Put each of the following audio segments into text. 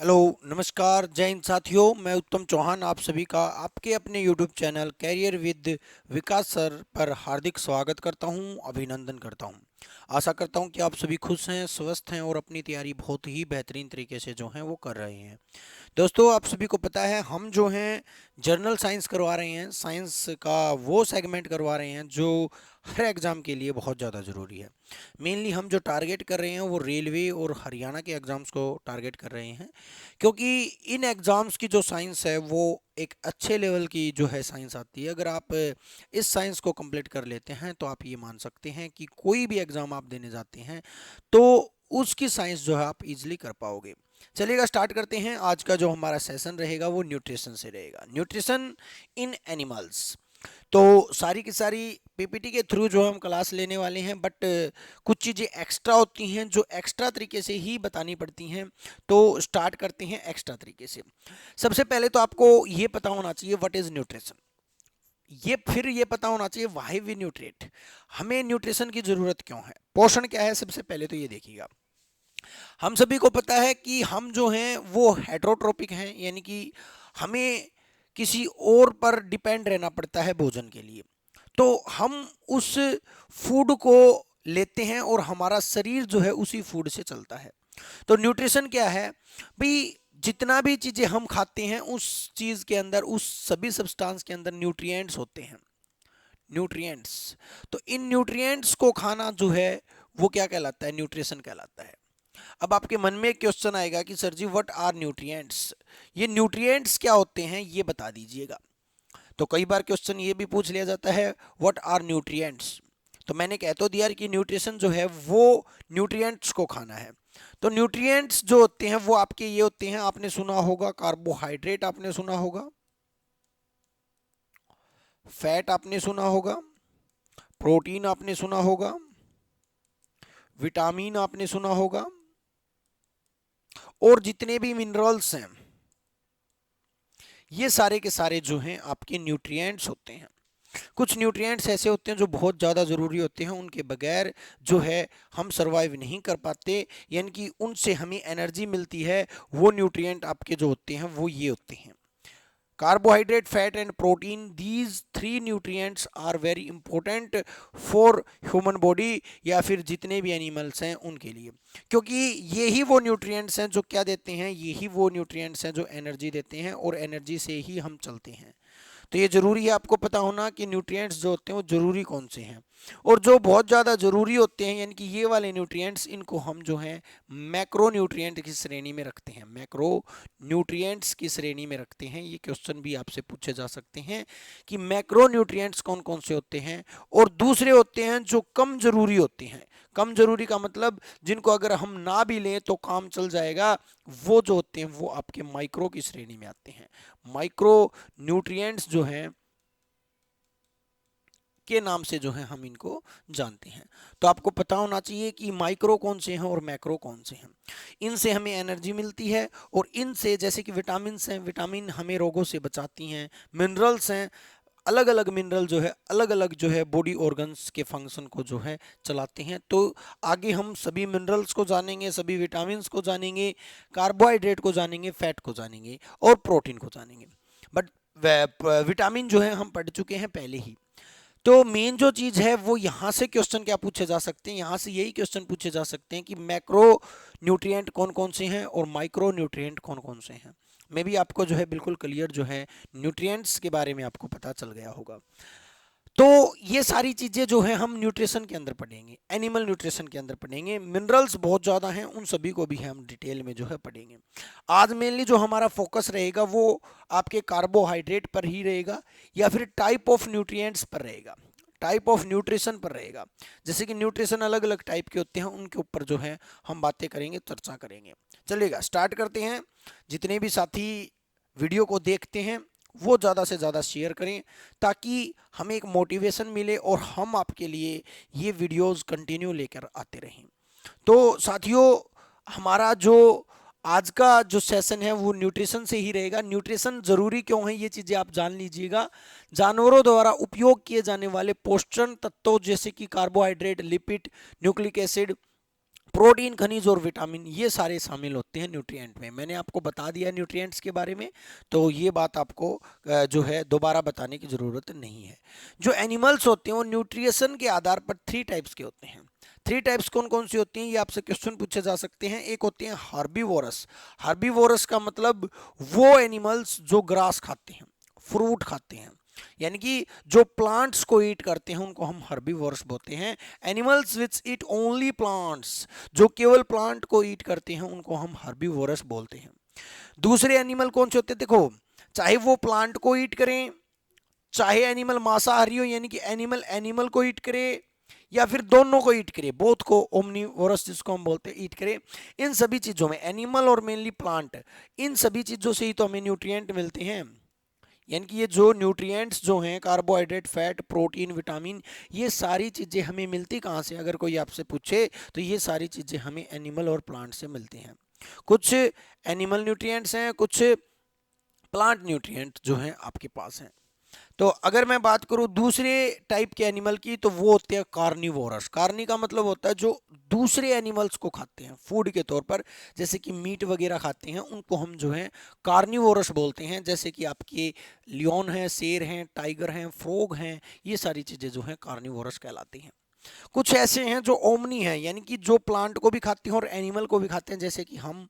Hello नमस्कार जय हिंद साथियों। मैं उत्तम चौहान आप सभी का आपके अपने YouTube channel career with Vikas sir पर हार्दिक स्वागत करता हूं, अभिनंदन करता हूं। आशा करता हूं कि आप सभी खुश हैं, स्वस्थ हैं और अपनी तैयारी बहुत ही बेहतरीन तरीके से जो है वो कर रहे हैं। दोस्तों आप सभी को पता है हम जो हैं जर्नल साइंस करवा रहे हैं, साइंस का वो सेगमेंट करवा रहे हैं जो हर एग्ज़ाम के लिए बहुत ज़्यादा ज़रूरी है। मेनली हम जो टारगेट कर रहे हैं वो रेलवे और हरियाणा के एग्ज़ाम्स को टारगेट कर रहे हैं, क्योंकि इन एग्ज़ाम्स की जो साइंस है वो एक अच्छे लेवल की जो है साइंस आती है। अगर आप इस साइंस को कंप्लीट कर लेते हैं तो आप ये मान सकते हैं कि कोई भी एग्ज़ाम आप देने जाते हैं तो उसकी साइंस जो है आप इजीली कर पाओगे। चलिएगा स्टार्ट करते हैं। आज का जो हमारा सेशन रहेगा वो न्यूट्रिशन से रहेगा, न्यूट्रिशन इन एनिमल्स। तो सारी की सारी पीपीटी के थ्रू जो हम क्लास लेने वाले हैं, बट कुछ चीज़ें एक्स्ट्रा होती हैं जो एक्स्ट्रा तरीके से ही बतानी पड़ती हैं। तो स्टार्ट करते हैं एक्स्ट्रा तरीके से। सबसे पहले तो आपको ये पता होना चाहिए व्हाट इज़ न्यूट्रिशन। फिर ये पता होना चाहिए व्हाई वी न्यूट्रिएट, हमें न्यूट्रिशन की ज़रूरत क्यों है, पोषण क्या है। सबसे पहले तो ये देखिएगा, हम सभी को पता है कि हम जो हैं वो हेटरोट्रोपिक हैं, यानी कि हमें किसी और पर डिपेंड रहना पड़ता है भोजन के लिए। तो हम उस फूड को लेते हैं और हमारा शरीर जो है उसी फूड से चलता है। तो न्यूट्रिशन क्या है भाई, जितना भी चीज़ें हम खाते हैं उस चीज़ के अंदर, उस सभी सब्सटेंस के अंदर न्यूट्रिएंट्स होते हैं। न्यूट्रिएंट्स, तो इन न्यूट्रिएंट्स को खाना जो है वो क्या कहलाता है, न्यूट्रिशन कहलाता है। अब आपके मन में एक क्वेश्चन आएगा कि sir ji what are nutrients, ये न्यूट्रिएंट्स क्या होते हैं ये बता दीजिएगा। तो कई बार क्वेश्चन ये भी पूछ लिया जाता है व्हाट आर न्यूट्रिएंट्स। तो मैंने कह तो दिया कि न्यूट्रिशन जो है वो न्यूट्रिएंट्स को खाना है। तो न्यूट्रिएंट्स जो होते हैं वो आपके ये होते हैं, आपने सुना होगा कार्बोहाइड्रेट, आपने सुना होगा फैट, आपने सुना होगा प्रोटीन, आपने सुना होगा विटामिन, आपने सुना होगा, और जितने भी मिनरल्स हैं ये सारे के सारे जो हैं आपके न्यूट्रिएंट्स होते हैं। कुछ न्यूट्रिएंट्स ऐसे होते हैं जो बहुत ज़्यादा ज़रूरी होते हैं, उनके बगैर जो है हम सरवाइव नहीं कर पाते, यानी कि उनसे हमें एनर्जी मिलती है। वो न्यूट्रिएंट आपके जो होते हैं वो ये होते हैं carbohydrate, fat and protein. These three nutrients are very important for human body, या फिर जितने भी एनिमल्स हैं उनके लिए, क्योंकि यही वो न्यूट्रिएंट्स हैं जो क्या देते हैं, यही वो न्यूट्रिएंट्स हैं जो एनर्जी देते हैं, और एनर्जी से ही हम चलते हैं। तो ये ज़रूरी है आपको पता होना कि न्यूट्रिएंट्स जो होते हैं वो ज़रूरी कौन से हैं, और जो बहुत ज़्यादा ज़रूरी होते हैं यानी कि ये वाले न्यूट्रिएंट्स, इनको हम जो हैं मैक्रो न्यूट्रिएंट की श्रेणी में रखते हैं, मैक्रो न्यूट्रिएंट्स की श्रेणी में रखते हैं। ये क्वेश्चन भी आपसे पूछे जा सकते हैं कि मैक्रो न्यूट्रिएंट्स कौन कौन से होते हैं, और दूसरे होते हैं जो कम ज़रूरी होते हैं। कम ज़रूरी का मतलब जिनको अगर हम ना भी लें तो काम चल जाएगा, वो जो होते हैं वो आपके माइक्रो की श्रेणी में आते हैं। माइक्रो न्यूट्रिएंट्स जो हैं के नाम से जो है हम इनको जानते हैं। तो आपको पता होना चाहिए कि माइक्रो कौन से हैं और मैक्रो कौन से हैं। इनसे हमें एनर्जी मिलती है, और इनसे जैसे कि विटामिन हैं, विटामिन हमें रोगों से बचाती हैं। मिनरल्स हैं, अलग अलग मिनरल जो है अलग अलग जो है बॉडी ऑर्गन्स के फंक्शन को जो है चलाते हैं। तो आगे हम सभी मिनरल्स को जानेंगे, सभी विटामिन को जानेंगे, कार्बोहाइड्रेट को जानेंगे, फैट को जानेंगे और प्रोटीन को जानेंगे। बट विटामिन जो है हम पढ़ चुके हैं पहले ही। तो मेन जो चीज़ है वो यहाँ से क्वेश्चन क्या पूछे जा सकते हैं, यहाँ से यही क्वेश्चन पूछे जा सकते हैं कि मैक्रो न्यूट्रिएंट कौन कौन से हैं और माइक्रो न्यूट्रिएंट कौन कौन से हैं। मे भी आपको जो है बिल्कुल क्लियर जो है न्यूट्रिएंट्स के बारे में आपको पता चल गया होगा। तो ये सारी चीज़ें जो है हम न्यूट्रिशन के अंदर पढ़ेंगे, एनिमल न्यूट्रिशन के अंदर पढ़ेंगे। मिनरल्स बहुत ज़्यादा हैं, उन सभी को भी हम डिटेल में जो है पढ़ेंगे। आज मेनली जो हमारा फोकस रहेगा वो आपके कार्बोहाइड्रेट पर ही रहेगा, या फिर टाइप ऑफ न्यूट्रिएंट्स पर रहेगा, टाइप ऑफ न्यूट्रिशन पर रहेगा। जैसे कि न्यूट्रिशन अलग अलग टाइप के होते हैं, उनके ऊपर जो है हम बातें करेंगे, चर्चा करेंगे। चलिएगा स्टार्ट करते हैं। जितने भी साथी वीडियो को देखते हैं वो ज़्यादा से ज़्यादा शेयर करें, ताकि हमें एक मोटिवेशन मिले और हम आपके लिए ये वीडियोस कंटिन्यू लेकर आते रहें। तो साथियों, हमारा जो आज का जो सेशन है वो न्यूट्रिशन से ही रहेगा। न्यूट्रिशन ज़रूरी क्यों है ये चीज़ें आप जान लीजिएगा। जानवरों द्वारा उपयोग किए जाने वाले पोषण तत्वों जैसे कि carbohydrate, lipid, nucleic acid, protein, खनिज और विटामिन ये सारे शामिल होते हैं न्यूट्रिएंट में। मैंने आपको बता दिया न्यूट्रिएंट्स के बारे में, तो ये बात आपको जो है दोबारा बताने की ज़रूरत नहीं है। जो एनिमल्स होते हैं वो न्यूट्रिशन के आधार पर 3 टाइप्स के होते हैं। 3 टाइप्स कौन कौन सी होती हैं, ये आपसे क्वेश्चन पूछे जा सकते हैं। एक होते हैं हार्बीवोरस। हार्बीवोरस का मतलब वो एनिमल्स जो ग्रास खाते हैं, फ्रूट खाते हैं, यानी कि जो प्लांट्स को ईट करते हैं उनको हम हर्बीवोरस बोलते हैं। Animals which eat only plants, जो केवल प्लांट को ईट करते हैं उनको हम हर्बीवोरस बोलते हैं। दूसरे एनिमल कौन से होते हैं, देखो, चाहे वो प्लांट को ईट करें, चाहे एनिमल मांसाहारी हो यानी कि एनिमल एनिमल को ईट करे, या फिर दोनों को ईट करे, बोथ को, ओमनीवोरस जिसको हम बोलते हैं, ईट करे। इन सभी चीजों में, एनिमल और मेनली प्लांट, इन सभी चीजों से ही तो हमें न्यूट्रिएंट मिलते हैं। यानी कि ये जो न्यूट्रिएंट्स जो हैं, कार्बोहाइड्रेट, फैट, प्रोटीन, विटामिन, ये सारी चीज़ें हमें मिलती कहाँ से, अगर कोई आपसे पूछे तो ये सारी चीज़ें हमें एनिमल और प्लांट से मिलती हैं। कुछ एनिमल न्यूट्रिएंट्स हैं, कुछ प्लांट न्यूट्रिएंट जो हैं आपके पास हैं। तो अगर मैं बात करूं दूसरे टाइप के एनिमल की, तो वो होते हैं कार्निवोरस। कार्नी का मतलब होता है जो दूसरे एनिमल्स को खाते हैं फूड के तौर पर, जैसे कि मीट वगैरह खाते हैं, उनको हम जो है कार्निवोरस बोलते हैं। जैसे कि आपके लियोन हैं, शेर हैं, टाइगर हैं, फ्रॉग हैं, ये सारी चीज़ें जो हैं कार्निवोरस कहलाती हैं। कुछ ऐसे हैं जो ओमनी हैं, यानी कि जो प्लांट को भी खाते हैं और एनिमल को भी खाते हैं, जैसे कि हम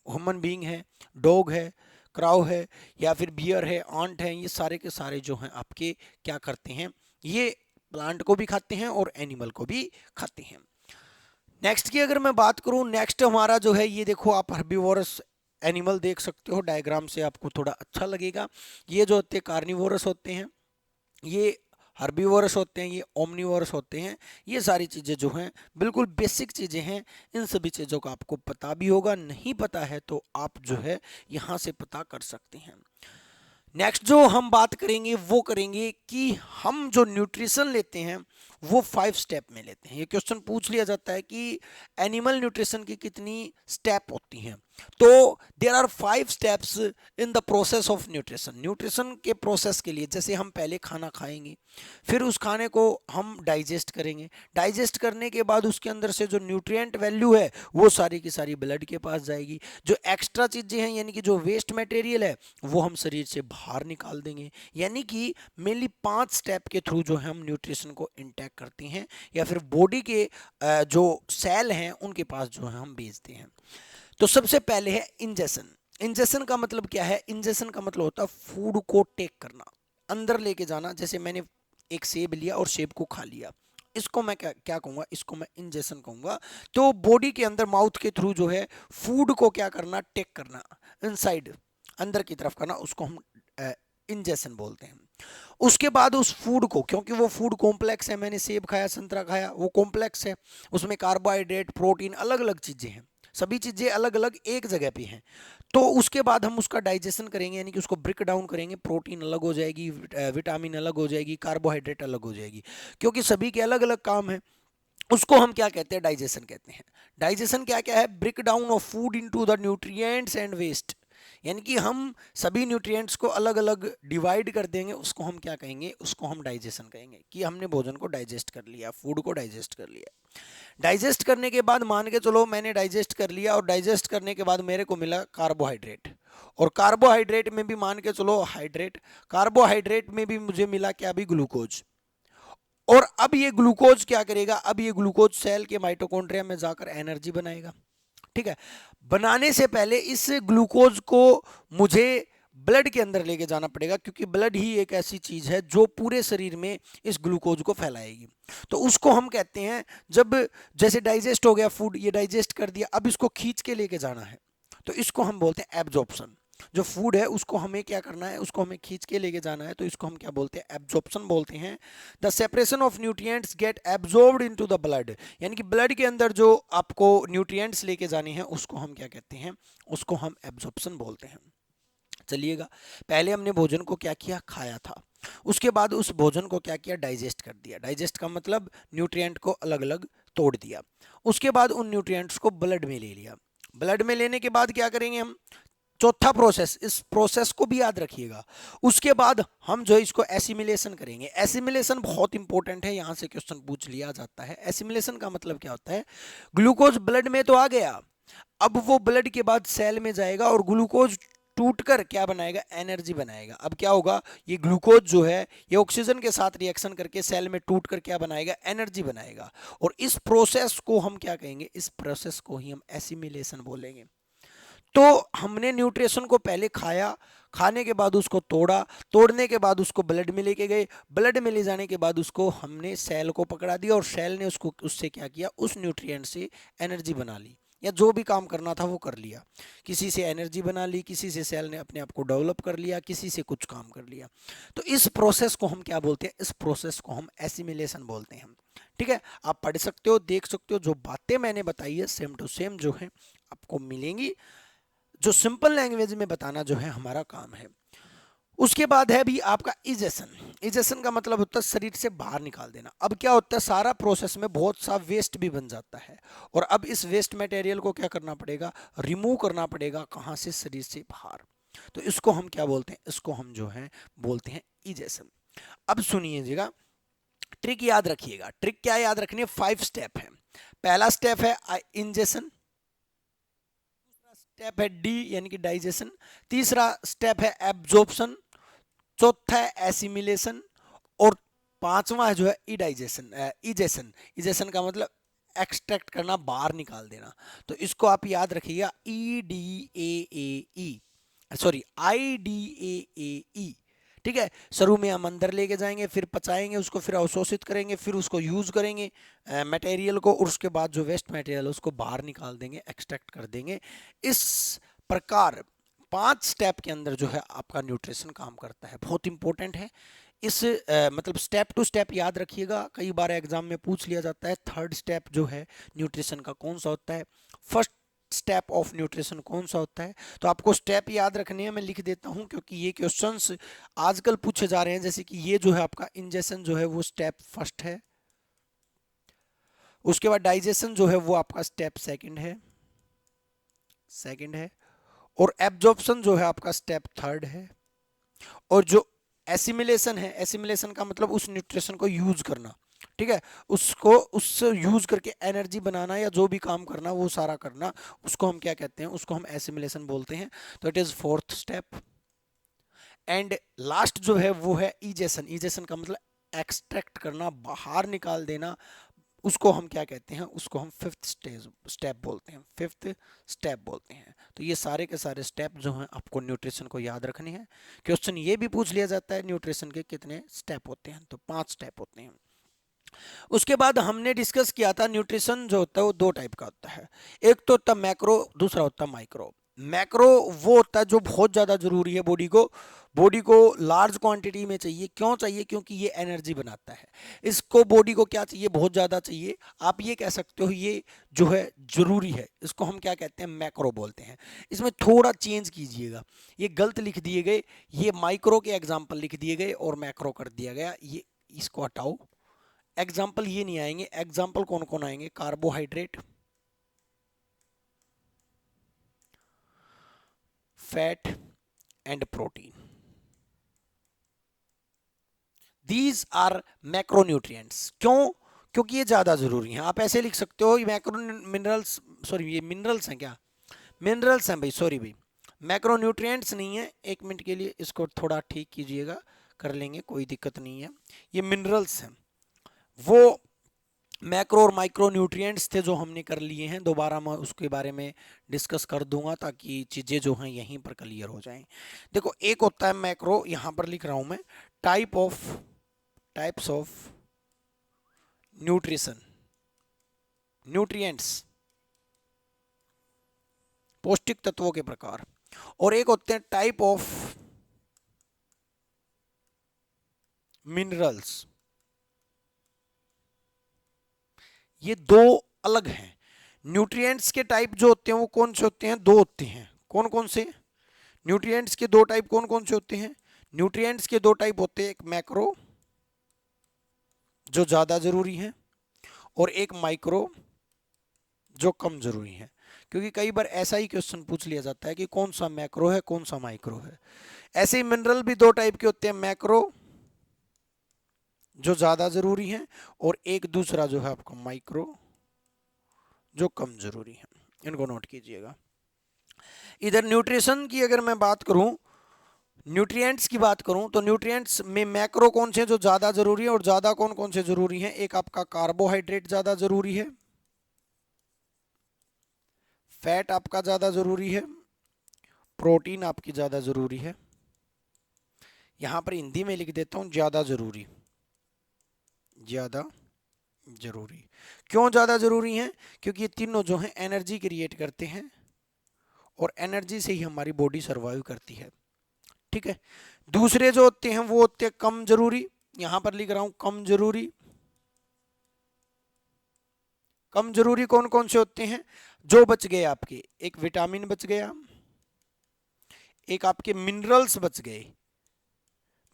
ह्यूमन बीइंग है, डॉग है, क्राउ है, या फिर बियर है, आंट है, ये सारे के सारे जो हैं आपके क्या करते हैं, ये प्लांट को भी खाते हैं और एनिमल को भी खाते हैं। नेक्स्ट की अगर मैं बात करूं, नेक्स्ट हमारा जो है, ये देखो आप हर्बीवोरस एनिमल देख सकते हो, डायग्राम से आपको थोड़ा अच्छा लगेगा। ये जो होते हैं कार्निवोरस होते हैं, ये हर्बीवोरस होते हैं, ये ओमनीवोरस होते हैं। ये सारी चीज़ें जो हैं बिल्कुल बेसिक चीज़ें हैं, इन सभी चीज़ों का आपको पता भी होगा, नहीं पता है तो आप जो है यहाँ से पता कर सकते हैं। नेक्स्ट जो हम बात करेंगे वो करेंगे कि हम जो न्यूट्रिशन लेते हैं वो 5 स्टेप में लेते हैं। ये क्वेश्चन पूछ लिया जाता है कि एनिमल न्यूट्रिशन की कितनी स्टेप होती हैं, तो there are 5 steps in the process of nutrition. Nutrition के प्रोसेस के लिए, जैसे हम पहले खाना खाएंगे, फिर उस खाने को हम डाइजेस्ट करेंगे, डाइजेस्ट करने के बाद उसके अंदर से जो न्यूट्रिएंट वैल्यू है वो सारी की सारी ब्लड के पास जाएगी। जो एक्स्ट्रा चीज़ें हैं यानी कि जो वेस्ट मटेरियल है वो हम शरीर से बाहर निकाल देंगे। यानी कि मेनली 5 स्टेप के थ्रू जो है हम न्यूट्रिशन को इंटेक करते हैं, या फिर बॉडी के जो सेल हैं उनके पास जो है हम भेजते हैं। तो सबसे पहले है इंजेशन। इंजेशन का मतलब क्या है, इंजेशन का मतलब होता है फूड को टेक करना, अंदर लेके जाना। जैसे मैंने एक सेब लिया और सेब को खा लिया, इसको मैं क्या क्या कहूँगा, इसको मैं इंजेशन कहूँगा। तो बॉडी के अंदर माउथ के थ्रू जो है फूड को क्या करना, टेक करना, इनसाइड, अंदर की तरफ करना, उसको हम इंजेशन बोलते हैं। उसके बाद उस फूड को, क्योंकि वो फूड कॉम्प्लेक्स है, मैंने सेब खाया, संतरा खाया, वो कॉम्प्लेक्स है, उसमें कार्बोहाइड्रेट, प्रोटीन, अलग अलग चीज़ें हैं, सभी चीज़ें अलग अलग एक जगह पे हैं। तो उसके बाद हम उसका डाइजेशन करेंगे, यानी कि उसको ब्रेक डाउन करेंगे, प्रोटीन अलग हो जाएगी, विटामिन अलग हो जाएगी, कार्बोहाइड्रेट अलग हो जाएगी, क्योंकि सभी के अलग अलग काम है। उसको हम क्या कहते हैं, डाइजेशन कहते हैं। डाइजेशन क्या क्या है, break down of food into the nutrients and waste, यानी कि हम सभी न्यूट्रिएंट्स को अलग अलग डिवाइड कर देंगे, उसको हम क्या कहेंगे, उसको हम डाइजेशन कहेंगे, कि हमने भोजन को डाइजेस्ट कर लिया, फूड को डाइजेस्ट कर लिया। डाइजेस्ट करने के बाद मान के चलो मैंने डाइजेस्ट कर लिया, और डाइजेस्ट करने के बाद मेरे को मिला कार्बोहाइड्रेट, और कार्बोहाइड्रेट में भी मान के चलो हाइड्रेट, कार्बोहाइड्रेट में भी मुझे मिला क्या, भी ग्लूकोज। और अब ये ग्लूकोज क्या करेगा, अब ये ग्लूकोज सेल के माइटोकॉन्ड्रिया में जाकर एनर्जी बनाएगा। ठीक है, बनाने से पहले इस ग्लूकोज को मुझे ब्लड के अंदर लेके जाना पड़ेगा, क्योंकि ब्लड ही एक ऐसी चीज है जो पूरे शरीर में इस ग्लूकोज को फैलाएगी। तो उसको हम कहते हैं, जब जैसे डाइजेस्ट हो गया फूड, ये डाइजेस्ट कर दिया, अब इसको खींच के लेके जाना है, तो इसको हम बोलते हैं एब्जॉर्प्शन। जो फूड है उसको हमें क्या करना है, उसको हमें खींच के लेके जाना है, तो इसको हम क्या बोलते हैं, एब्जॉर्प्शन बोलते हैं। The separation of nutrients get absorbed into the blood, यानी कि ब्लड के अंदर जो आपको न्यूट्रिएंट्स लेके जाने हैं उसको हम क्या कहते हैं, उसको हम एब्जॉर्प्शन बोलते हैं। चलिएगा, पहले हमने भोजन को क्या किया, खाया था, उसके बाद उस भोजन को क्या किया, डाइजेस्ट कर दिया। डाइजेस्ट का मतलब न्यूट्रिएंट को अलग अलग तोड़ दिया। उसके बाद उन न्यूट्रिएंट्स को ब्लड में ले लिया। ब्लड में लेने के बाद क्या करेंगे हम, चौथा प्रोसेस, इस प्रोसेस को भी याद रखिएगा। उसके बाद हम जो है इसको एसिमिलेशन करेंगे। एसिमिलेशन बहुत इंपॉर्टेंट है, यहां से क्वेश्चन पूछ लिया जाता है। एसिमिलेशन का मतलब क्या होता है, ग्लूकोज ब्लड में तो आ गया, अब वो ब्लड के बाद सेल में जाएगा और ग्लूकोज टूट कर क्या बनाएगा, एनर्जी बनाएगा। अब क्या होगा, ये ग्लूकोज जो है ये ऑक्सीजन के साथ रिएक्शन करके सेल में टूट कर क्या बनाएगा, एनर्जी बनाएगा। और इस प्रोसेस को हम क्या कहेंगे, इस प्रोसेस को ही हम एसिमिलेशन बोलेंगे। तो हमने न्यूट्रिशन को पहले खाया, खाने के बाद उसको तोड़ा, तोड़ने के बाद उसको ब्लड में लेके गए, ब्लड में ले जाने के बाद उसको हमने सेल को पकड़ा दिया और सेल ने उसको उससे क्या किया, उस न्यूट्रिएंट से एनर्जी बना ली, या जो भी काम करना था वो कर लिया। किसी से एनर्जी बना ली, किसी से सेल ने अपने आप को डेवलप कर लिया, किसी से कुछ काम कर लिया। तो इस प्रोसेस को हम क्या बोलते हैं, इस प्रोसेस को हम एसिमिलेशन बोलते हैं। ठीक है, आप पढ़ सकते हो, देख सकते हो, जो बातें मैंने बताई है सेम टू सेम जो है आपको मिलेंगी, जो सिंपल लैंग्वेज में बताना जो है हमारा काम है। उसके बाद है भी आपका इजेशन। इजेशन का मतलब होता है शरीर से बाहर निकाल देना। अब क्या होता है, सारा प्रोसेस में बहुत सा वेस्ट भी बन जाता है, और अब इस वेस्ट मटेरियल को क्या करना पड़ेगा, रिमूव करना पड़ेगा, कहाँ से, शरीर से बाहर। तो इसको हम क्या बोलते हैं, इसको हम जो है बोलते हैं इजेशन। अब सुनिएगा, ट्रिक याद रखिएगा। ट्रिक क्या याद रखनी है, 5 स्टेप है। पहला स्टेप है इंजेशन, स्टेप है डी यानी कि डाइजेशन, तीसरा स्टेप है एब्जॉर्प्शन, चौथा है एसिमिलेशन, और पांचवा जो है इडाइजेशन, इजेशन। इजेशन का मतलब एक्सट्रैक्ट करना, बाहर निकाल देना। तो इसको आप याद रखिएगा, E D A E, sorry I D A E. ठीक है, शुरू में हम अंदर लेके जाएंगे, फिर पचाएंगे उसको, फिर अवशोषित करेंगे, फिर उसको यूज करेंगे मटेरियल को, और उसके बाद जो वेस्ट मटेरियल है उसको बाहर निकाल देंगे, एक्सट्रैक्ट कर देंगे। इस प्रकार 5 स्टेप के अंदर जो है आपका न्यूट्रिशन काम करता है, बहुत इंपॉर्टेंट है। इस मतलब स्टेप टू स्टेप याद रखिएगा, कई बार एग्जाम में पूछ लिया जाता है थर्ड स्टेप जो है न्यूट्रिशन का कौन सा होता है, फर्स्ट स्टेप ऑफ न्यूट्रिशन कौन सा होता है। तो आपको स्टेप याद रखने हैं, मैं लिख देता हूं क्योंकि ये क्वेश्चंस आजकल पूछे जा रहे हैं। जैसे कि ये जो है आपका इंजेशन जो है वो स्टेप फर्स्ट है, उसके बाद डाइजेशन जो है वो आपका स्टेप सेकंड है, और एब्जॉर्प्शन जो है आपका स्टेप थर्ड है, और जो एसिमिलेशन है, एसिमिलेशन का मतलब उस न्यूट्रिशन को यूज करना, ठीक है, उसको उससे यूज करके एनर्जी बनाना या जो भी काम करना वो सारा करना, उसको हम क्या कहते हैं, उसको हम एसिमिलेशन बोलते हैं। तो it is fourth step. And last जो है वो है इजेशन। इजेशन का मतलब एक्सट्रैक्ट करना, बाहर निकाल देना, उसको हम क्या कहते हैं, उसको हम फिफ्थ स्टेप बोलते हैं, फिफ्थ स्टेप बोलते हैं। तो ये सारे के सारे स्टेप जो हैं आपको न्यूट्रिशन को याद रखने हैं। क्वेश्चन ये भी पूछ लिया जाता है न्यूट्रिशन के कितने स्टेप होते हैं, तो 5 स्टेप होते हैं। उसके बाद हमने डिस्कस किया था न्यूट्रिशन जो होता है वो 2 टाइप का होता है, एक तो होता है मैक्रो, दूसरा होता है माइक्रो। मैक्रो वो होता है जो बहुत ज़्यादा जरूरी है बॉडी को लार्ज क्वांटिटी में चाहिए। क्यों चाहिए, क्योंकि ये एनर्जी बनाता है। इसको बॉडी को क्या चाहिए, बहुत ज़्यादा चाहिए। आप ये कह सकते हो ये जो है जरूरी है, इसको हम क्या कहते हैं, मैक्रो बोलते हैं। इसमें थोड़ा चेंज कीजिएगा, ये गलत लिख दिए गए, ये माइक्रो के एग्जाम्पल लिख दिए गए और मैक्रो कर दिया गया, ये इसको हटाओ। एग्जाम्पल ये नहीं आएंगे, एग्जाम्पल कौन कौन आएंगे, carbohydrate, fat and protein, these are macronutrients. क्यों, क्योंकि ये ज्यादा जरूरी हैं। आप ऐसे लिख सकते हो मैक्रो मिनरल्स, सॉरी ये मिनरल्स हैं क्या, मिनरल्स हैं भाई, सॉरी भाई, मैक्रोन्यूट्रिएंट्स नहीं है। 1 मिनट के लिए इसको थोड़ा ठीक कीजिएगा, कर लेंगे, कोई दिक्कत नहीं है। ये मिनरल्स हैं, वो मैक्रो और माइक्रो न्यूट्रिएंट्स थे जो हमने कर लिए हैं। दोबारा मैं उसके बारे में डिस्कस कर दूंगा ताकि चीज़ें जो हैं यहीं पर क्लियर हो जाएं। देखो, एक होता है मैक्रो, यहाँ पर लिख रहा हूँ मैं, टाइप्स ऑफ न्यूट्रिशन, न्यूट्रिएंट्स, पौष्टिक तत्वों के प्रकार। और एक होते हैं टाइप ऑफ मिनरल्स। ये 2 अलग हैं। न्यूट्रिएंट्स के टाइप जो होते हैं वो कौन से होते हैं, 2 होते हैं। कौन कौन से, न्यूट्रिएंट्स के 2 टाइप कौन कौन से होते हैं, न्यूट्रिएंट्स के 2 टाइप होते हैं, एक मैक्रो जो ज्यादा जरूरी है, और एक माइक्रो जो कम जरूरी है। क्योंकि कई बार ऐसा ही क्वेश्चन पूछ लिया जाता है कि कौन सा मैक्रो है कौन सा माइक्रो है। ऐसे ही मिनरल भी दो टाइप के होते हैं, मैक्रो जो ज्यादा जरूरी है और एक दूसरा जो है आपका माइक्रो जो कम जरूरी है। इनको नोट कीजिएगा। इधर न्यूट्रिशन की अगर मैं बात करूं, न्यूट्रिएंट्स की बात करूं तो न्यूट्रिएंट्स में मैक्रो कौन से जो ज्यादा जरूरी है और ज्यादा कौन कौन से जरूरी हैं। एक आपका कार्बोहाइड्रेट ज्यादा जरूरी है, फैट आपका ज्यादा जरूरी है, प्रोटीन आपकी ज्यादा जरूरी है। यहां पर हिंदी में लिख देता हूं ज्यादा जरूरी, ज्यादा जरूरी। क्यों ज्यादा जरूरी है? क्योंकि ये तीनों जो हैं एनर्जी क्रिएट करते हैं और एनर्जी से ही हमारी बॉडी सर्वाइव करती है। ठीक है। दूसरे जो होते हैं वो होते हैं कम जरूरी, यहां पर लिख रहा हूं कम जरूरी। कम जरूरी कौन कौन से होते हैं? जो बच गए आपके, एक विटामिन बच गया, एक आपके मिनरल्स बच गए।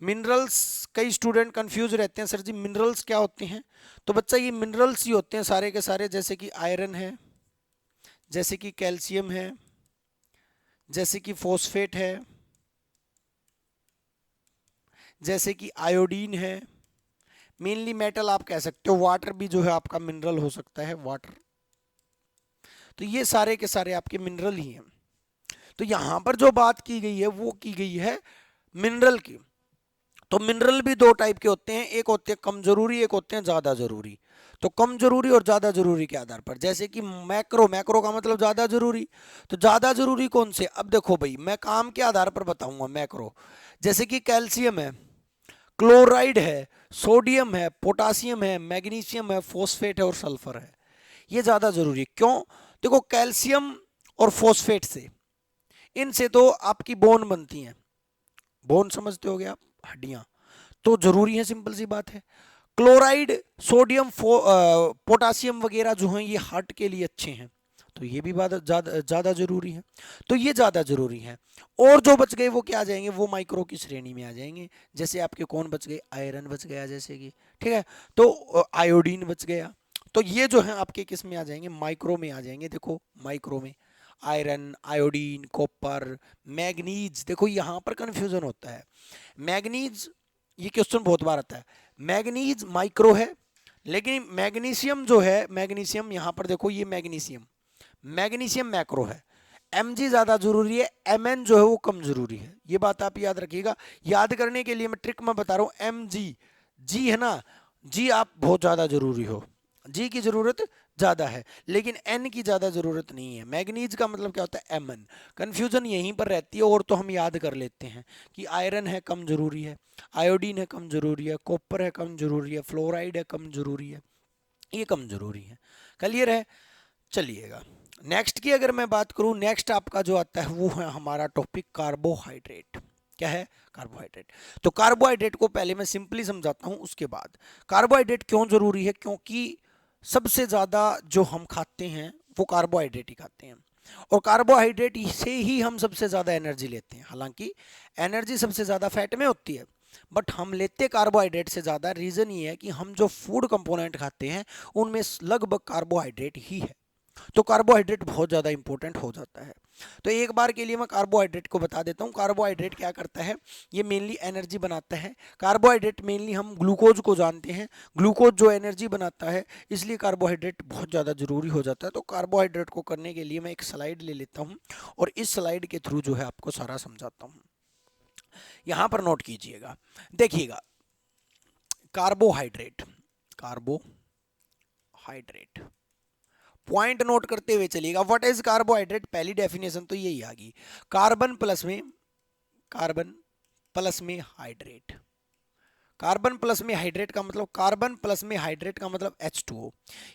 मिनरल्स, कई स्टूडेंट कंफ्यूज रहते हैं, सर जी मिनरल्स क्या होते हैं? तो बच्चा ये मिनरल्स ही होते हैं सारे के सारे, जैसे कि आयरन है, जैसे कि कैल्शियम है, जैसे कि फॉस्फेट है, जैसे कि आयोडीन है। मेनली मेटल आप कह सकते हो, वाटर भी जो है आपका मिनरल हो सकता है, वाटर। तो ये सारे के सारे आपके मिनरल ही हैं। तो यहां पर जो बात की गई है वो की गई है मिनरल की। तो मिनरल भी दो टाइप के होते हैं, एक होते हैं कम जरूरी, एक होते हैं ज्यादा जरूरी। तो कम जरूरी और ज्यादा जरूरी के आधार पर, जैसे कि मैक्रो, मैक्रो का मतलब ज्यादा जरूरी। तो ज्यादा जरूरी कौन से? अब देखो भाई, मैं काम के आधार पर बताऊंगा। मैक्रो जैसे कि कैल्शियम है, क्लोराइड है, सोडियम है, पोटासियम है, मैग्नीशियम है, फॉस्फेट है और सल्फर है। ये ज्यादा जरूरी है। क्यों? देखो कैल्शियम और फॉस्फेट से, इनसे तो आपकी बोन बनती है। बोन समझते होगे आप, हड्डियां, तो जरूरी है, सिंपल सी बात है। क्लोराइड, सोडियम, पोटासियम वगैरह जो हैं ये हार्ट के लिए अच्छे हैं, तो ये भी ज्यादा जरूरी है। तो ये ज्यादा जरूरी है। और जो बच गए वो क्या आ जाएंगे? वो माइक्रो की श्रेणी में आ जाएंगे। जैसे आपके कौन बच गए? आयरन बच गया, जैसे कि, ठीक है। तो आयोडीन बच गया। तो ये जो है आपके किस में आ जाएंगे? माइक्रो में आ जाएंगे। देखो माइक्रो में आयरन, आयोडीन, कॉपर, मैग्नीज। देखो यहां पर कंफ्यूजन होता है। मैग्नीज, ये क्वेश्चन बहुत बार आता है, मैग्नीज माइक्रो है, लेकिन मैग्नीशियम जो है, मैग्नीशियम यहां पर देखो, ये मैग्नीशियम, मैग्नीशियम मैक्रो है। Mg ज्यादा जरूरी है, Mn जो है वो कम जरूरी है। ये बात आप याद रखिएगा। याद करने के लिए मैं ट्रिक में बता रहा हूं। Mg, जी है ना, जी आप बहुत ज्यादा जरूरी हो, जी की जरूरत ज्यादा है, लेकिन N की ज्यादा जरूरत नहीं है। मैग्नीज का मतलब क्या होता है? Mn। कंफ्यूजन यहीं पर रहती है। और तो हम याद कर लेते हैं कि आयरन है कम जरूरी है, आयोडीन है कम जरूरी है, कॉपर है कम जरूरी है, फ्लोराइड है कम जरूरी है, ये कम जरूरी है। क्लियर है? चलिएगा नेक्स्ट की अगर मैं बात करूं, नेक्स्ट आपका जो आता है वो है हमारा टॉपिक कार्बोहाइड्रेट। क्या है? कार्बोहाइड्रेट। तो कार्बोहाइड्रेट को पहले मैं सिंपली समझाता हूं, उसके बाद कार्बोहाइड्रेट क्यों जरूरी है। क्योंकि सबसे ज्यादा जो हम खाते हैं वो कार्बोहाइड्रेट ही खाते हैं, और कार्बोहाइड्रेट से ही हम सबसे ज्यादा एनर्जी लेते हैं। हालांकि एनर्जी सबसे ज्यादा फैट में होती है, बट हम लेते कार्बोहाइड्रेट से ज्यादा। रीजन ये है कि हम जो फूड कंपोनेंट खाते हैं उनमें लगभग कार्बोहाइड्रेट ही है। तो कार्बोहाइड्रेट बहुत ज़्यादा इंपॉर्टेंट हो जाता है। तो एक बार के लिए मैं कार्बोहाइड्रेट को बता देता हूँ। कार्बोहाइड्रेट क्या करता है? ये मेनली एनर्जी बनाता है। कार्बोहाइड्रेट मेनली हम ग्लूकोज को जानते हैं, ग्लूकोज जो एनर्जी बनाता है, इसलिए कार्बोहाइड्रेट बहुत ज़्यादा जरूरी हो जाता है। तो कार्बोहाइड्रेट को करने के लिए मैं एक स्लाइड ले लेता हूँ और इस स्लाइड के थ्रू जो है आपको सारा समझाता हूँ। यहाँ पर नोट कीजिएगा, देखिएगा कार्बोहाइड्रेट, कार्बोहाइड्रेट पॉइंट नोट करते हुए चलिएगा। What is carbohydrate? पहली डेफिनेशन तो यही आ गई, कार्बन प्लस में हाइड्रेट। कार्बन प्लस में हाइड्रेट का मतलब, कार्बन प्लस में हाइड्रेट का मतलब H2O,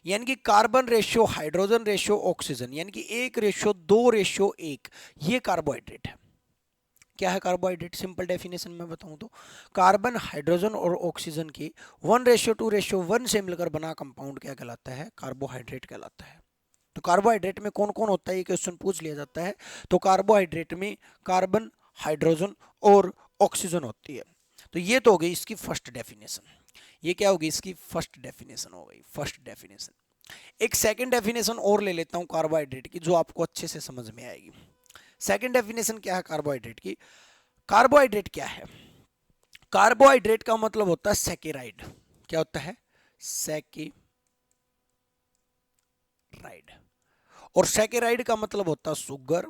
यानी कि carbon ratio, hydrogen ratio, oxygen, यानी कि 1:2:1, ये कार्बोहाइड्रेट है। क्या है कार्बोहाइड्रेट? सिंपल डेफिनेशन में बताऊं तो कार्बन, हाइड्रोजन और ऑक्सीजन के 1:2:1 से मिलकर बना कंपाउंड क्या कहलाता है? कार्बोहाइड्रेट कहलाता है। तो कार्बोहाइड्रेट में कौन कौन होता है, ये क्वेश्चन पूछ लिया जाता है। तो कार्बोहाइड्रेट में कार्बन, हाइड्रोजन और ऑक्सीजन होती है। तो ये तो हो गई इसकी फर्स्ट डेफिनेशन। ये क्या होगी? इसकी फर्स्ट डेफिनेशन हो गई, फर्स्ट डेफिनेशन। एक सेकंड डेफिनेशन और ले लेता हूं कार्बोहाइड्रेट की, जो आपको अच्छे से समझ में आएगी। सेकंड डेफिनेशन क्या है कार्बोहाइड्रेट की? कार्बोहाइड्रेट क्या है? कार्बोहाइड्रेट का मतलब होता है सैकेराइड। क्या होता है? सैकेराइड। और सैकेराइड का मतलब होता है शुगर,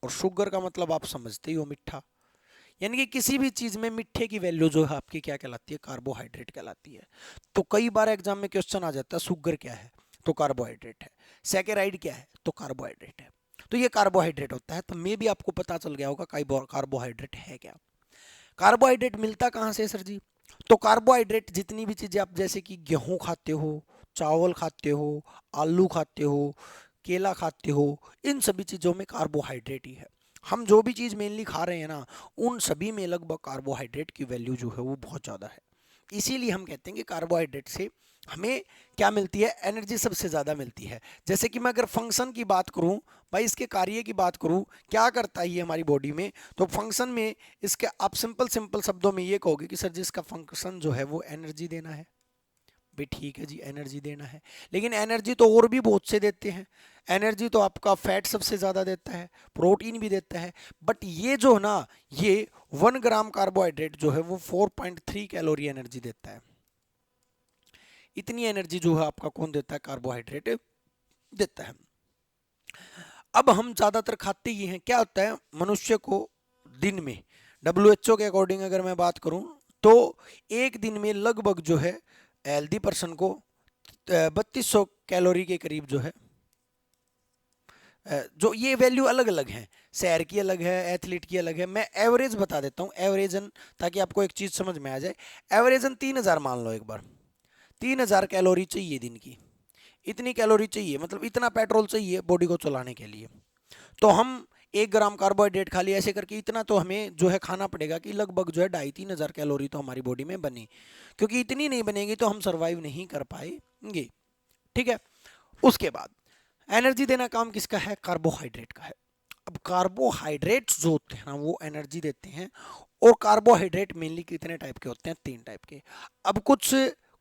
और शुगर का मतलब आप समझते ही हो मिठा। यानी कि किसी भी चीज में मिठे की वैल्यू जो है आपकी क्या कहलाती है? कार्बोहाइड्रेट कहलाती है। तो कई बार एग्जाम में क्वेश्चन आ जाता है शुगर क्या है? तो कार्बोहाइड्रेट है। सैकेराइड क्या है? तो कार्बोहाइड्रेट है। तो ये कार्बोहाइड्रेट होता है। तो मे भी आपको पता चल गया होगा कार्बोहाइड्रेट है क्या। कार्बोहाइड्रेट मिलता कहाँ से सर जी? तो कार्बोहाइड्रेट जितनी भी चीजें आप जैसे कि गेहूं खाते हो, चावल खाते हो, आलू खाते हो, केला खाते हो, इन सभी चीजों में कार्बोहाइड्रेट ही है। हम जो भी चीज मेनली खा रहे हैं ना, उन सभी में लगभग कार्बोहाइड्रेट की वैल्यू जो है वो बहुत ज्यादा है। इसीलिए हम कहते हैं कि कार्बोहाइड्रेट से हमें क्या मिलती है? एनर्जी सबसे ज़्यादा मिलती है। जैसे कि मैं अगर फंक्शन की बात करूं, भाई इसके कार्य की बात करूं, क्या करता है ये हमारी बॉडी में, तो फंक्शन में इसके आप सिंपल सिंपल शब्दों में ये कहोगे कि सर जी इसका फंक्शन जो है वो एनर्जी देना है। भी ठीक है जी, एनर्जी देना है, लेकिन एनर्जी तो और भी बहुत से देते हैं। एनर्जी तो आपका फैट सबसे ज़्यादा देता है, प्रोटीन भी देता है, बट ये जो ना, ये 1 ग्राम कार्बोहाइड्रेट जो है वो 4.3 कैलोरी एनर्जी देता है। इतनी एनर्जी जो है आपका कौन देता है? कार्बोहाइड्रेट देता है। अब हम ज़्यादातर खाते ही हैं। क्या होता है मनुष्य को दिन में, WHO के अकॉर्डिंग अगर मैं बात करूं, तो एक दिन में लगभग जो है हेल्दी पर्सन को 3200 कैलोरी के करीब जो है, जो ये वैल्यू अलग अलग हैं, शहर की अलग है, एथलीट की अलग है, मैं एवरेज बता देता हूँ एवरेजन, ताकि आपको एक चीज़ समझ में आ जाए। एवरेजन 3000 मान लो एक बार, 3000 कैलोरी चाहिए दिन की। इतनी कैलोरी चाहिए, मतलब इतना पेट्रोल चाहिए बॉडी को चलाने के लिए। तो हम 1 ग्राम कार्बोहाइड्रेट खा लिया ऐसे करके, इतना तो हमें जो है खाना पड़ेगा कि लगभग जो है 2,500-3,000 कैलोरी तो हमारी बॉडी में बनी, क्योंकि इतनी नहीं बनेगी तो हम सरवाइव नहीं कर पाएंगे। ठीक है। उसके बाद एनर्जी देना काम किसका है? कार्बोहाइड्रेट का है। अब कार्बोहाइड्रेट्स जो होते हैं ना वो एनर्जी देते हैं। और कार्बोहाइड्रेट मेनली कितने टाइप के होते हैं? 3 टाइप के। अब कुछ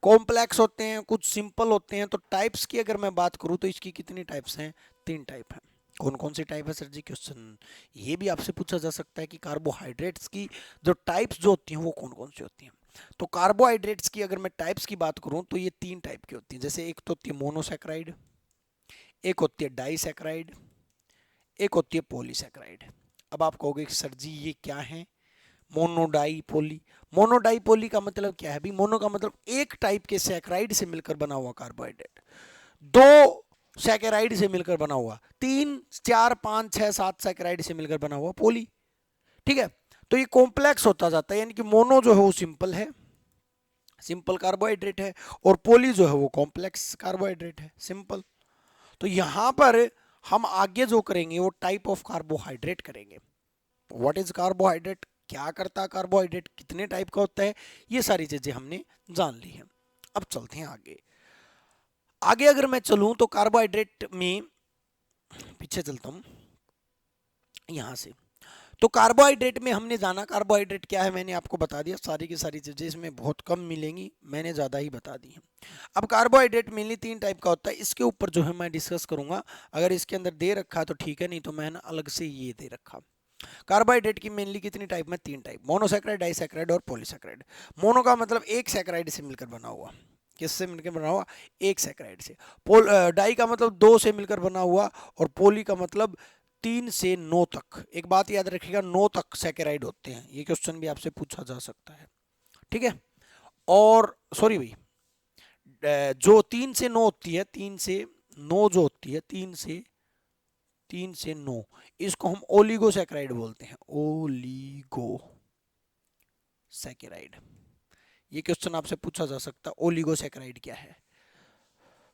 कॉम्प्लेक्स होते हैं, कुछ सिंपल होते हैं। तो टाइप्स की अगर मैं बात करूं तो इसकी कितनी टाइप्स हैं? 3 टाइप हैं। कौन कौन सी टाइप है सर जी? क्वेश्चन ये भी आपसे पूछा जा सकता है कि कार्बोहाइड्रेट्स की जो टाइप्स जो होती हैं वो कौन कौन सी होती हैं। तो कार्बोहाइड्रेट्स की अगर मैं टाइप्स की बात करूं तो ये 3 टाइप की होती हैं। जैसे एक तो होती है मोनोसैकेराइड, एक होती है डाइसैकेराइड, एक होती है पॉलीसैकेराइड। अब आप कहोगे सर जी ये क्या है? मोनोडाइपोली। मोनोडाइपोली का मतलब क्या है? भी मोनो का मतलब एक टाइप के सैकेराइड से मिलकर बना हुआ कार्बोहाइड्रेट, दो सैकेराइड से मिलकर बना हुआ, 3 4 5 6 7 सैकेराइड से मिलकर बना हुआ पोली। ठीक है। तो ये कॉम्प्लेक्स होता जाता है, यानी कि मोनो जो है वो सिंपल है, सिंपल कार्बोहाइड्रेट है, और पोली जो है वो कॉम्प्लेक्स कार्बोहाइड्रेट है, सिंपल। तो यहां पर हम आगे जो करेंगे वो टाइप ऑफ कार्बोहाइड्रेट करेंगे। व्हाट इज कार्बोहाइड्रेट, क्या करता है कार्बोहाइड्रेट, कितने टाइप का होता है, ये सारी चीजें हमने जान ली हैं। अब चलते हैं आगे। आगे अगर मैं चलूं तो कार्बोहाइड्रेट में, पीछे चलता हूं यहां से। तो कार्बोहाइड्रेट में हमने जाना कार्बोहाइड्रेट क्या है, मैंने आपको बता दिया। सारी की सारी चीजें इसमें बहुत कम मिलेंगी, मैंने ज्यादा ही बता दी हैं। अब कार्बोहाइड्रेट मेनली 3 टाइप का होता है। इसके ऊपर जो है मैं डिस्कस करूंगा। अगर इसके अंदर दे रखा तो ठीक है, नहीं तो मैं अलग से ये दे रखा। कार्बोहाइड्रेट की मेनली कितनी टाइप में? 3 टाइप, मोनोसैकेराइड, डाइसैकेराइड और पॉलीसैकेराइड। मोनो का मतलब एक सैकेराइड से मिलकर बना हुआ, किससे मिलकर बना हुआ? एक सैकेराइड से। डाई का मतलब 2 से मिलकर बना हुआ, और पोली का मतलब 3 से 9 तक। एक बात याद रखिएगा, 9 तक सैकेराइड होते हैं। ये क्वेश्चन भी आपसे पूछा जा सकता है। ठीक है। और सॉरी भाई, जो 3 से 9 होती है, 3 से 9 जो होती है, 3 से 9, इसको हम ओलिगोसैकेराइड बोलते हैं। ओलिगोसैकेराइड, ये क्वेश्चन आपसे पूछा जा सकता है, ओलिगोसैकेराइड क्या है।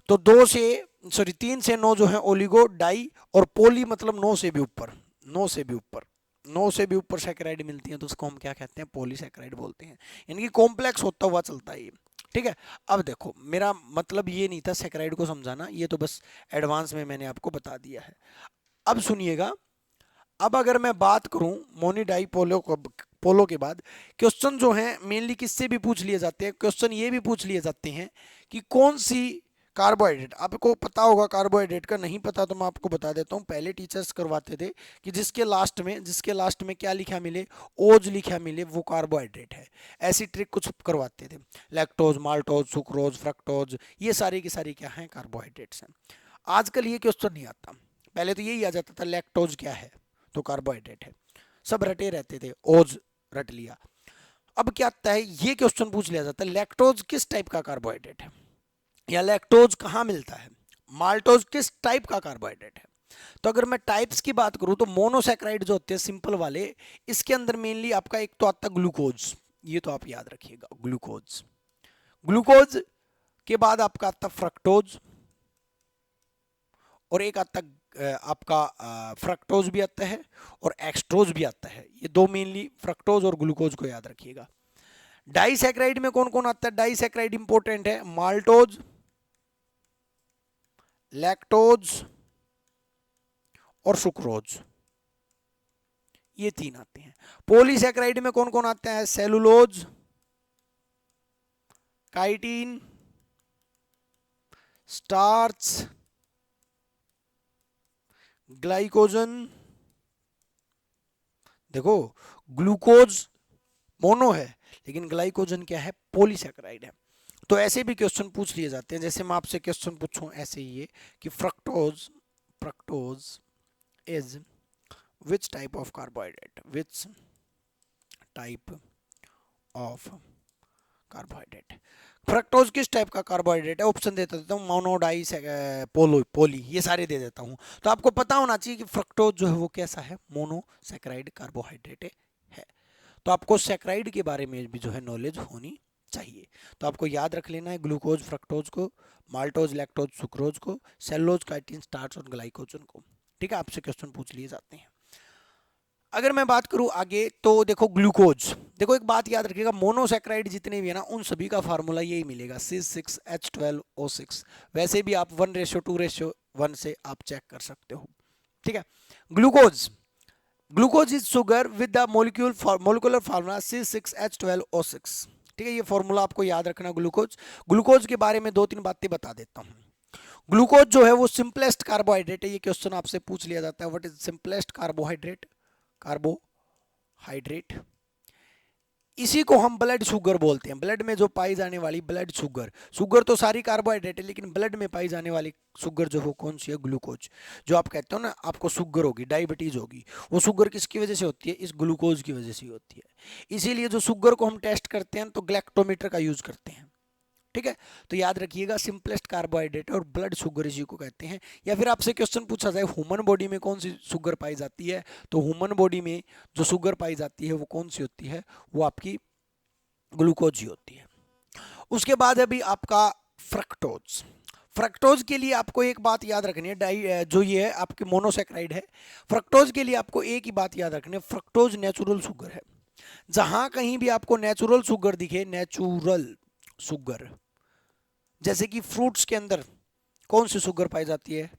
तो 3 से 9 जो है ओलिगो, डाई, और पोली मतलब 9 से भी ऊपर, 9 से भी ऊपर, 9 से भी ऊपर सैकेराइड मिलती है तो उसको हम क्या कहते हैं? पॉलीसैकेराइड बोलते हैं। यानी कि कॉम्प्लेक्स होता हुआ चलता है ये। ठीक है। अब देखो, मेरा मतलब ये नहीं था सैकेराइड को समझाना, ये तो बस एडवांस में मैंने आपको बता दिया है। अब सुनिएगा, अब अगर मैं बात करूं मोनी पोलो के बाद, क्वेश्चन जो हैं मेनली किससे भी पूछ लिए जाते हैं? क्वेश्चन ये भी पूछ लिए जाते हैं कि कौन सी कार्बोहाइड्रेट आपको पता होगा, कार्बोहाइड्रेट का नहीं पता तो मैं आपको बता देता हूँ। पहले टीचर्स करवाते थे कि जिसके लास्ट में क्या लिखा मिले, ओज लिखा मिले, वो कार्बोहाइड्रेट है। ऐसी ट्रिक कुछ करवाते थे। लैक्टोज, माल्टोज, सुक्रोज, फ्रक्टोज, ये सारी की सारी क्या हैं, कार्बोहाइड्रेट्स हैं। आजकल ये क्वेश्चन नहीं आता। पहले तो यही आ जाता था लैक्टोज क्या है, तो कार्बोहाइड्रेट है। सब रटे रहते थे, ओज रट लिया। अब क्या आता है, ये क्वेश्चन पूछ लिया जाता है लैक्टोज किस टाइप का कार्बोहाइड्रेट है, या लैक्टोज कहाँ मिलता है, माल्टोज किस टाइप का कार्बोहाइड्रेट है। तो अगर मैं टाइप्स की बात करूं तो मोनोसैकेराइड जो होते हैं सिंपल वाले, इसके अंदर मेनली आपका एक तो आता है ग्लूकोज, ये तो आप याद रखिएगा, ग्लूकोज। ग्लूकोज के बाद आपका आता फ्रक्टोज, और एक आता आपका फ्रक्टोज भी आता है और एक्सट्रोज भी आता है। ये दो मेनली फ्रक्टोज और ग्लूकोज को याद रखिएगा। डाइसैकेराइड में कौन कौन आता है, डाइसैकेराइड इंपॉर्टेंट है, माल्टोज, लैक्टोज और सुक्रोज, ये तीन आते हैं। पॉलीसैकेराइड में कौन कौन आते हैं, सेलुलोज, काइटिन, स्टार्च, ग्लाइकोजन। देखो ग्लूकोज मोनो है, लेकिन ग्लाइकोजन क्या है, पॉलीसैकेराइड है। तो ऐसे भी क्वेश्चन पूछ लिए जाते हैं। जैसे मैं आपसे क्वेश्चन पूछूं ऐसे ही है कि fructose fructose is which type of carbohydrate, which type of carbohydrate, fructose किस टाइप का कार्बोहाइड्रेट है। ऑप्शन दे देता हूँ, मोनो, डाई, पोलो, पोली, ये सारे दे देता हूँ। तो आपको पता होना चाहिए कि फ्रक्टोज जो है वो कैसा है, मोनोसैकेराइड कार्बोहाइड्रेट है। तो आपको सैकेराइड के बारे में भी जो है नॉलेज होनी चाहिए। तो आपको याद रख लेना है ग्लूकोज, फ्रक्टोज को, माल्टोज, लैक्टोज, सुक्रोज को, सेलुलोज, काइटिन, स्टार्च और ग्लाइकोजन को। ठीक है, आपसे क्वेश्चन पूछ लिए जाते हैं। अगर मैं बात करूं आगे तो देखो ग्लूकोज, देखो एक बात याद रखिएगा, मोनोसैकेराइड जितने भी है ना उन सभी का फार्मूला यही मिलेगा, C6H12O6। वैसे भी आप 1:2:1 से आप चेक कर सकते हो। ठीक है, glucose, glucose is sugar with the molecular formula C6H12O6। ठीक है, ये फॉर्मूला आपको याद रखना। ग्लूकोज, ग्लूकोज के बारे में दो तीन बातें बता देता हूँ। ग्लूकोज जो है वो सिंपलेस्ट कार्बोहाइड्रेट है। ये क्वेश्चन आपसे पूछ लिया जाता है, what is simplest carbohydrate, carbohydrate. इसी को हम ब्लड शुगर बोलते हैं। ब्लड में जो पाई जाने वाली ब्लड शुगर, शुगर तो सारी कार्बोहाइड्रेट है, लेकिन ब्लड में पाई जाने वाली शुगर जो वो कौन सी है, ग्लूकोज। जो आप कहते हो ना आपको शुगर होगी, डायबिटीज होगी, वो शुगर किसकी वजह से होती है, इस ग्लूकोज की वजह से होती है। इसीलिए जो शुगर को हम टेस्ट करते हैं तो ग्लैक्टोमीटर का यूज करते हैं। ठीक है, तो याद रखिएगा सिंपलेस्ट कार्बोहाइड्रेट और ब्लड शुगर इसी को कहते हैं। या फिर आपसे क्वेश्चन पूछा जाए ह्यूमन बॉडी में कौन सी शुगर पाई जाती है, तो ह्यूमन बॉडी में जो शुगर पाई जाती है वो कौन सी होती है, वो आपकी ग्लूकोज ही होती है। उसके बाद अभी आपका फ्रक्टोज। फ्रक्टोज के लिए आपको एक बात याद रखनी है, जो ये है आपके मोनोसैकेराइड है। फ्रक्टोज के लिए आपको एक ही बात याद रखनी है, फ्रक्टोज नेचुरल शुगर है। जहां कहीं भी आपको नेचुरल शुगर दिखे, नेचुरल शुगर, जैसे कि फ्रूट्स के अंदर कौन सी शुगर पाई जाती है,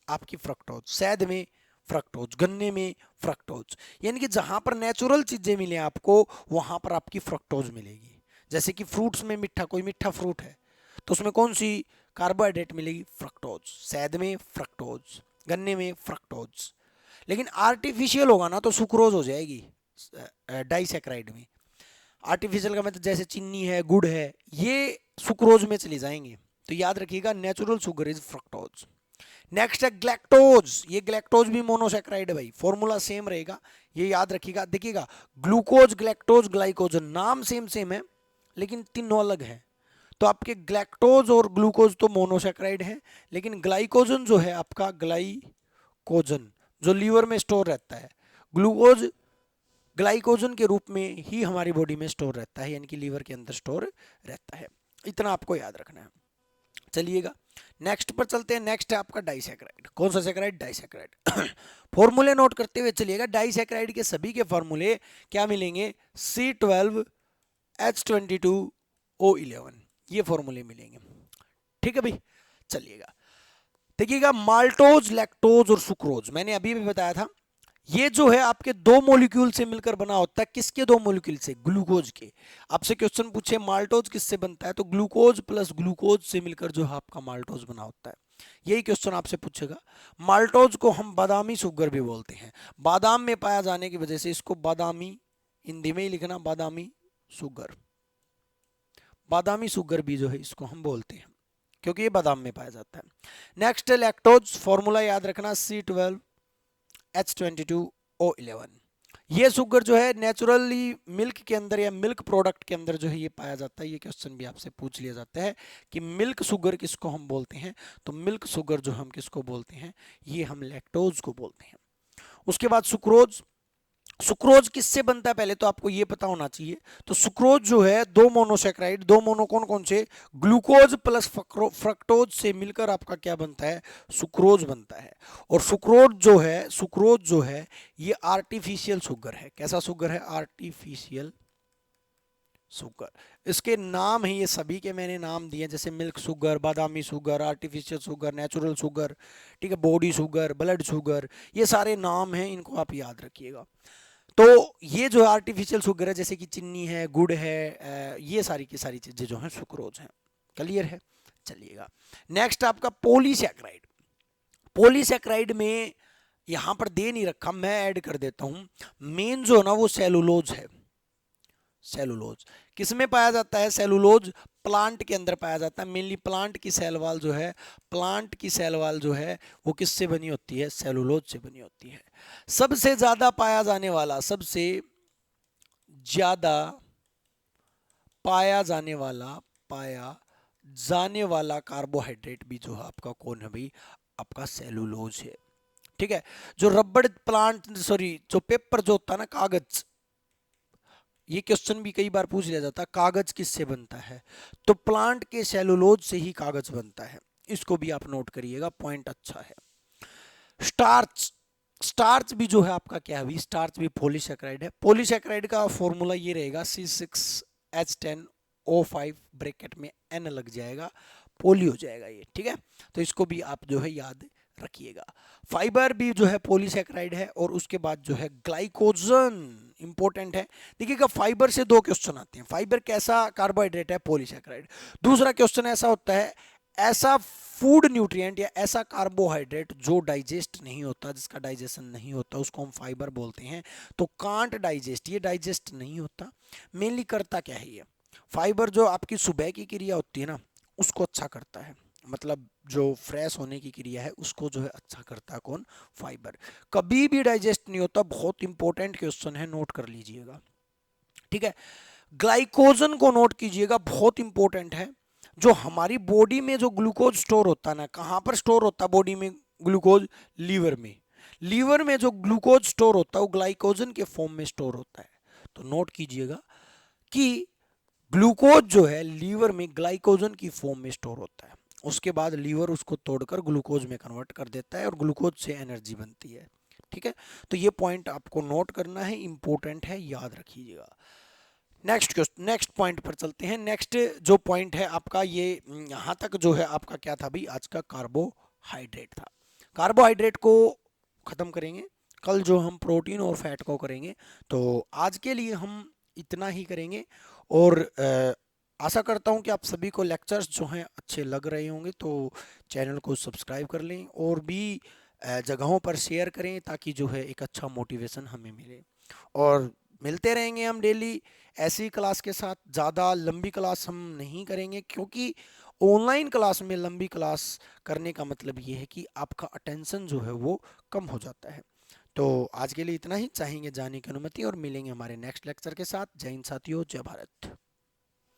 आपकी फ्रक्टोज। शहद में फ्रक्टोज, गन्ने में फ्रक्टोज, यानी कि जहां पर नेचुरल चीजें मिले आपको वहां पर आपकी फ्रक्टोज मिलेगी। जैसे कि फ्रूट्स में मीठा, कोई मीठा फ्रूट है तो उसमें कौन सी कार्बोहाइड्रेट मिलेगी, फ्रक्टोज। शहद में फ्रक्टोज, गन्ने में फ्रक्टोज। लेकिन आर्टिफिशियल होगा ना तो सुक्रोज हो जाएगी डाइसैकेराइड में। आर्टिफिशियल का मतलब जैसे चीनी है, गुड़ है, ये सुक्रोज में चली जाएंगे। तो याद रखिएगा natural sugar is fructose. Next है ग्लैक्टोज। ये ग्लैक्टोज भी मोनोसैकेराइड है भाई, फॉर्मूला सेम रहेगा, ये याद रखिएगा। देखिएगा ग्लूकोज, ग्लैक्टोज, ग्लाइकोजन, नाम सेम सेम है लेकिन तीनों अलग है। तो आपके ग्लैक्टोज और ग्लूकोज तो मोनोसैकेराइड है, लेकिन ग्लाइकोजन जो है आपका, ग्लाइकोजन जो लीवर में स्टोर रहता है, ग्लूकोज ग्लाइकोजन के रूप में ही हमारी बॉडी में स्टोर रहता है, यानी कि लीवर के अंदर स्टोर रहता है। इतना आपको याद रखना है। चलिएगा नेक्स्ट पर चलते हैं। नेक्स्ट है आपका डाइसैकेराइड। कौन सा सैकेराइड, डाइसैकेराइड। फॉर्मूले नोट करते हुए चलिएगा। डाइसैकेराइड के सभी के फॉर्मूले क्या मिलेंगे, C12H22O11, ये फॉर्मूले मिलेंगे। ठीक है भाई, चलिएगा देखिएगा माल्टोज, लैक्टोज और सुक्रोज, मैंने अभी भी बताया था ये जो है आपके दो मॉलिक्यूल से मिलकर बना होता है। किसके दो मॉलिक्यूल से? ग्लूकोज के। आपसे क्वेश्चन पूछे माल्टोज किससे बनता है, तो ग्लूकोज प्लस ग्लूकोज से मिलकर जो है आपका माल्टोज बना होता है। यही क्वेश्चन आपसे पूछेगा। माल्टोज को हम बादामी शुगर भी बोलते हैं। बादाम में पाया जाने की वजह से इसको बादामी, हिंदी में ही लिखना बादामी शुगर। बादामी शुगर भी जो है इसको हम बोलते हैं क्योंकि ये बादाम में पाया जाता है। नेक्स्ट लैक्टोज, फॉर्मूला याद रखना C12H22O11। ये शुगर जो है नेचुरली मिल्क के अंदर या मिल्क प्रोडक्ट के अंदर जो है ये पाया जाता है। ये क्वेश्चन भी आपसे पूछ लिया जाता है कि मिल्क शुगर किसको हम बोलते हैं, तो मिल्क शुगर जो हम किसको बोलते हैं, ये हम लैक्टोज को बोलते हैं। उसके बाद सुक्रोज। सुक्रोज किससे बनता है पहले तो आपको ये पता होना चाहिए। तो सुक्रोज जो है दो मोनोसेक्राइड, दो मोनो कौन कौन से, ग्लूकोज प्लस फ्रक्टोज से मिलकर आपका क्या बनता है, सुक्रोज बनता है। और सुक्रोज जो है ये आर्टिफिशियल शुगर है। कैसा शुगर है? Artificial sugar. इसके नाम ही ये सभी के मैंने नाम दिए, जैसे मिल्क शुगर, बादामी sugar, artificial sugar, natural sugar, ठीक है, बॉडी शुगर, ब्लड शुगर, ये सारे नाम हैं, इनको आप याद रखिएगा। तो ये जो आर्टिफिशियल शुगर है, जैसे कि चीनी है, गुड़ है, ये सारी की सारी चीजें जो हैं सुक्रोज हैं। क्लियर है? चलिएगा नेक्स्ट आपका पॉलीसैकेराइड। पॉलीसैकेराइड में यहां पर दे नहीं रखा, मैं ऐड कर देता हूं। मेन जो ना वो सेलुलोज है। सेलुलोज किसमें पाया जाता है? सेलुलोज प्लांट के अंदर पाया जाता है। मेनली प्लांट की सेल वाल जो है, प्लांट की सेल वाल जो है वो किससे बनी होती है? सेलुलोज से बनी होती है। सबसे ज्यादा पाया जाने वाला, सबसे ज्यादा पाया जाने वाला कार्बोहाइड्रेट भी जो है आपका कौन है भाई? आपका सेलुलोज है। ठीक है। जो रबड़ प्लांट, सॉरी, जो पेपर जो होता है ना, कागज, ये क्वेश्चन भी कई बार पूछ लिया जाता है, कागज किससे बनता है? तो प्लांट के सेलुलोज से ही कागज बनता है। इसको भी आप नोट करिएगा, पॉइंट अच्छा है। स्टार्च, स्टार्च भी जो है आपका क्या है? स्टार्च भी पॉलीसैकेराइड है। पॉलीसैकेराइड का फॉर्मूला ये रहेगा C6H10O5, ब्रैकेट में N लग जाएगा, पोली हो जाएगा ये। ठीक है, तो इसको भी आप जो है याद रखिएगा। फाइबर भी जो है पॉलीसैकेराइड है। और उसके बाद जो है ग्लाइकोजन, इंपॉर्टेंट है। देखिएगा फाइबर से दो क्वेश्चन आते हैं। फाइबर कैसा कार्बोहाइड्रेट है? पॉलीसैकेराइड। दूसरा क्वेश्चन ऐसा होता है, ऐसा फूड न्यूट्रिएंट या ऐसा कार्बोहाइड्रेट जो डाइजेस्ट नहीं होता, जिसका डाइजेशन नहीं होता, उसको हम फाइबर बोलते हैं। तो कांट डाइजेस्ट, ये डाइजेस्ट नहीं होता। मेनली करता क्या है ये? फाइबर जो आपकी सुबह की क्रिया होती है ना, उसको अच्छा करता है। मतलब जो फ्रेश होने की क्रिया है उसको जो है अच्छा करता है कौन? फाइबर। कभी भी डाइजेस्ट नहीं होता। बहुत इंपॉर्टेंट क्वेश्चन है, नोट कर लीजिएगा। ठीक है। ग्लाइकोजन को नोट कीजिएगा, बहुत इंपॉर्टेंट है। जो हमारी बॉडी में जो ग्लूकोज स्टोर होता है ना, कहां पर स्टोर होता है बॉडी में ग्लूकोज? लीवर में। लीवर में जो ग्लूकोज स्टोर होता है वो ग्लाइकोजन के फॉर्म में स्टोर होता है। तो नोट कीजिएगा कि ग्लूकोज जो है लीवर में ग्लाइकोजन की फॉर्म में स्टोर होता है। उसके बाद लीवर उसको तोड़कर ग्लूकोज में कन्वर्ट कर देता है और ग्लूकोज से एनर्जी बनती है। ठीक है, तो ये पॉइंट आपको नोट करना है, इंपॉर्टेंट है, याद रखिएगा। नेक्स्ट पॉइंट पर चलते हैं। नेक्स्ट जो पॉइंट है आपका, ये यहाँ तक जो है आपका क्या था भाई? आज का कार्बोहाइड्रेट था। कार्बोहाइड्रेट को खत्म करेंगे, कल जो हम प्रोटीन और फैट को करेंगे। तो आज के लिए हम इतना ही करेंगे। और आशा करता हूँ कि आप सभी को लेक्चर्स जो हैं अच्छे लग रहे होंगे। तो चैनल को सब्सक्राइब कर लें और भी जगहों पर शेयर करें, ताकि जो है एक अच्छा मोटिवेशन हमें मिले। और मिलते रहेंगे हम डेली ऐसी क्लास के साथ। ज़्यादा लंबी क्लास हम नहीं करेंगे, क्योंकि ऑनलाइन क्लास में लंबी क्लास करने का मतलब ये है कि आपका अटेंशन जो है वो कम हो जाता है। तो आज के लिए इतना ही, चाहेंगे जाने की अनुमति और मिलेंगे हमारे नेक्स्ट लेक्चर के साथ। जय हिंद साथियों, जय भारत।